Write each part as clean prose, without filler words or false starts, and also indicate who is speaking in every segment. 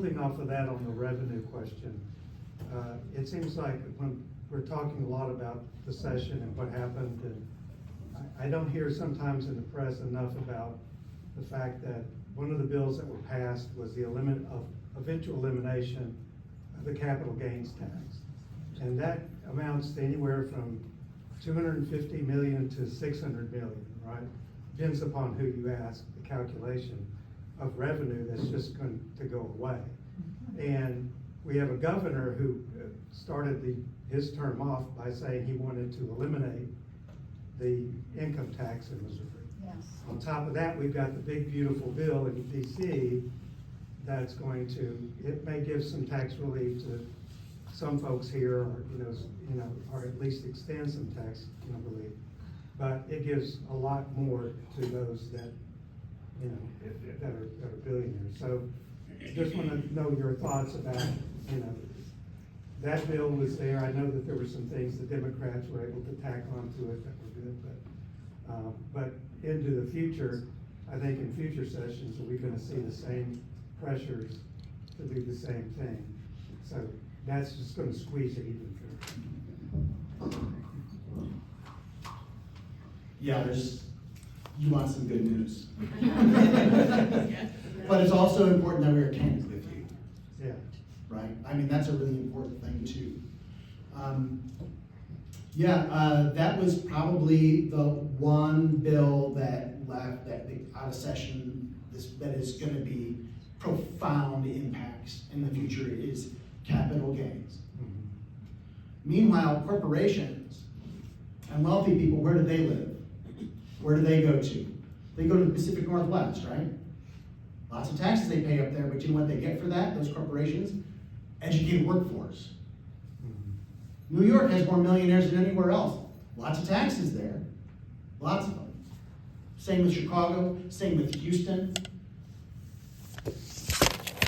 Speaker 1: Building off of that on the revenue question, it seems like when we're talking a lot about the session and what happened, and I don't hear sometimes in the press enough about the fact that one of the bills that were passed was the eventual elimination of the capital gains tax. And that amounts to anywhere from 250 million to 600 million, right? Depends upon who you ask, the calculation of revenue that's just going to go away. And we have a governor who started his term off by saying he wanted to eliminate the income tax in Missouri.
Speaker 2: Yes.
Speaker 1: On top of that, we've got the big beautiful bill in DC that's going to, it may give some tax relief to some folks here, or or at least extend some tax relief. But it gives a lot more to those that that are billionaires. So just want to know your thoughts about that bill was there. I know that there were some things the Democrats were able to tack onto it that were good, but into the future, I think in future sessions, are we going to see the same pressures to do the same thing? So that's just going to squeeze it even further.
Speaker 3: Yeah, you want some good news. But it's also important that we are candid with you.
Speaker 1: Yeah.
Speaker 3: Right? I mean, that's a really important thing too. That was probably the one bill that left out of session that is going to be profound impacts in the future is capital gains.
Speaker 1: Mm-hmm.
Speaker 3: Meanwhile, corporations and wealthy people, where do they live? Where do they go to? They go to the Pacific Northwest, right? Lots of taxes they pay up there, but you know what they get for that, those corporations? Educated workforce.
Speaker 1: Mm-hmm.
Speaker 3: New York has more millionaires than anywhere else. Lots of taxes there. Lots of them. Same with Chicago, same with Houston.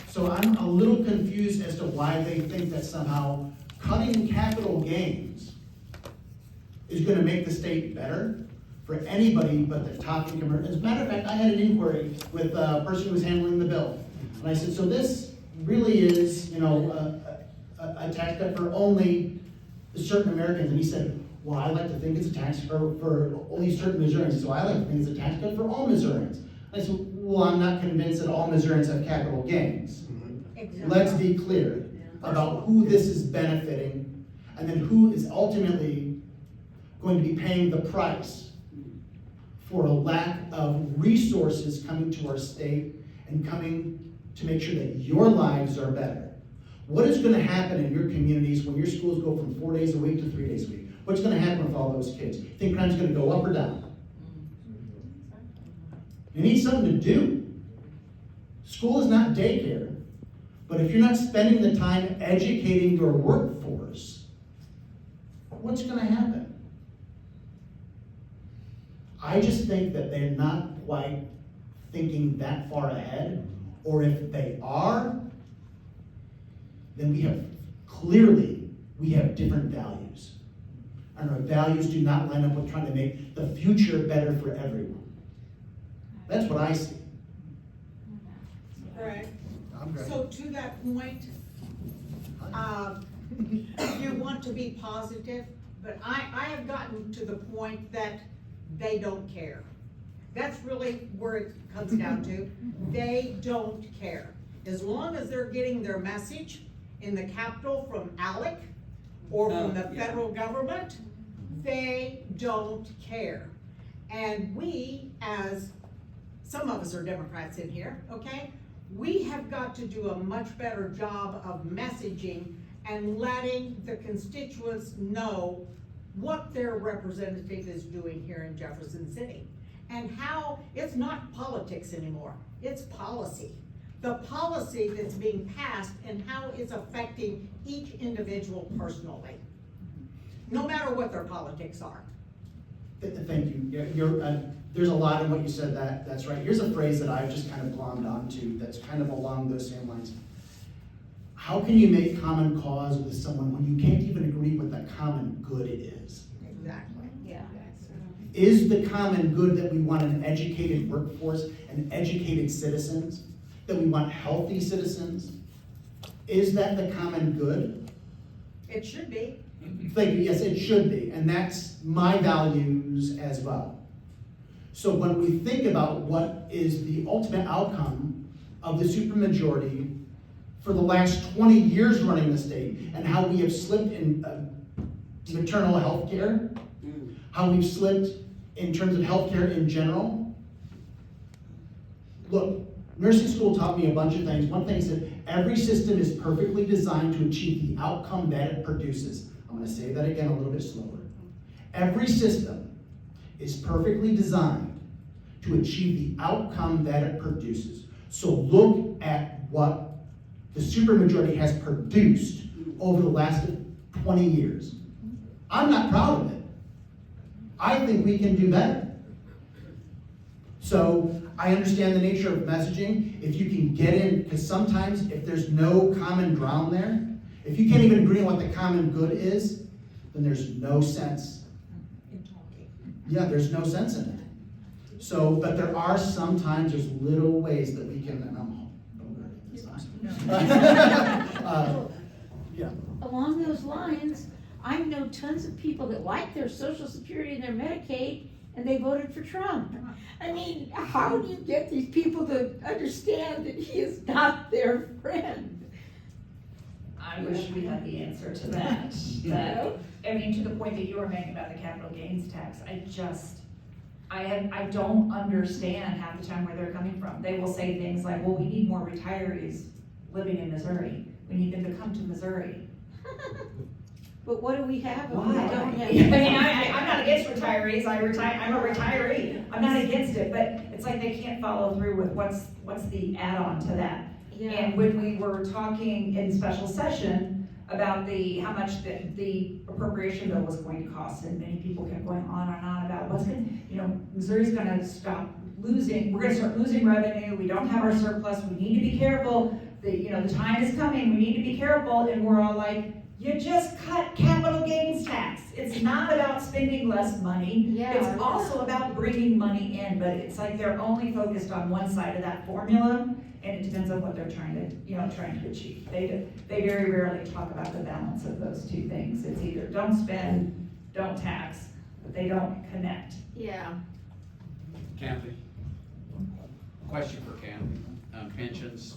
Speaker 3: So I'm a little confused as to why they think that somehow cutting capital gains is going to make the state better for anybody but the top income earners. As a matter of fact, I had an inquiry with a person who was handling the bill. And I said, so this really is, a tax cut for only certain Americans. And he said, well, I like to think it's a tax for only certain Missourians. So I like to think it's a tax cut for all Missourians. And I said, well, I'm not convinced that all Missourians have capital gains.
Speaker 2: Exactly.
Speaker 3: Let's be clear about who this is benefiting and then who is ultimately going to be paying the price for a lack of resources coming to our state and coming to make sure that your lives are better. What is going to happen in your communities when your schools go from 4 days a week to 3 days a week? What's going to happen with all those kids? Think crime's going to go up or down? You need something to do. School is not daycare, but if you're not spending the time educating your workforce, what's going to happen? I just think that they're not quite thinking that far ahead, or if they are, then we have different values. And our values do not line up with trying to make the future better for everyone. That's what I see.
Speaker 4: Right.
Speaker 3: I'm great.
Speaker 4: So to that point, you want to be positive, but I have gotten to the point that they don't care. That's really where it comes down to. They don't care. As long as they're getting their message in the Capitol from ALEC or from the federal government, they don't care. And we, as some of us are Democrats in here, okay? We have got to do a much better job of messaging and letting the constituents know what their representative is doing here in Jefferson City. And how it's not politics anymore, it's policy. The policy that's being passed and how it's affecting each individual personally, no matter what their politics are.
Speaker 3: Thank you. There's a lot in what you said, that's right. Here's a phrase that I've just kind of glommed onto that's kind of along those same lines. How can you make common cause with someone when you can't even agree what the common good is?
Speaker 4: Exactly.
Speaker 2: Yeah.
Speaker 3: Is the common good that we want an educated workforce and educated citizens? That we want healthy citizens? is that the common good?
Speaker 4: It should be.
Speaker 3: Thank you, yes, it should be, and that's my values as well. So when we think about what is the ultimate outcome of the supermajority for the last 20 years running the state, and how we have slipped in maternal health care, how we've slipped in terms of healthcare in general. Look, nursing school taught me a bunch of things. One thing is that every system is perfectly designed to achieve the outcome that it produces. I'm gonna say that again a little bit slower. Every system is perfectly designed to achieve the outcome that it produces. So look at what the supermajority has produced over the last 20 years. I'm not proud of it. I think we can do better. So I understand the nature of messaging. If you can get in, because sometimes if there's no common ground there, if you can't even agree on what the common good is, then there's no sense.
Speaker 4: In talking.
Speaker 3: Yeah, there's no sense in it. So, but there are sometimes, there's little ways that we can, and I'm yeah.
Speaker 2: Along those lines, I know tons of people that like their Social Security and their Medicaid, and they voted for Trump. I mean, how do you get these people to understand that he is not their friend?
Speaker 5: I wish we had the answer to that. But, I mean, to the point that you were making about the capital gains tax, I don't understand half the time where they're coming from. They will say things like, well, we need more retirees living in Missouri. We need them to come to Missouri.
Speaker 2: But what do we have if we
Speaker 5: Why?
Speaker 2: don't have?
Speaker 5: I mean, I'm not against retirees, I'm a retiree, I'm not against it, but it's like they can't follow through with what's the add-on to that.
Speaker 2: Yeah.
Speaker 5: And when we were talking in special session about how much the appropriation bill was going to cost, and many people kept going on and on about Missouri's gonna stop losing, we're gonna start losing revenue, we don't have our surplus, we need to be careful, the time is coming, we need to be careful, and we're all like, you just cut capital gains tax. It's not about spending less money.
Speaker 2: Yeah,
Speaker 5: It's
Speaker 2: yeah.
Speaker 5: also about bringing money in, but it's like they're only focused on one side of that formula, and it depends on what they're trying to achieve. They very rarely talk about the balance of those two things. It's either don't spend, don't tax, but they don't connect.
Speaker 2: Yeah.
Speaker 6: Kathy? Question for Kathy. Pensions,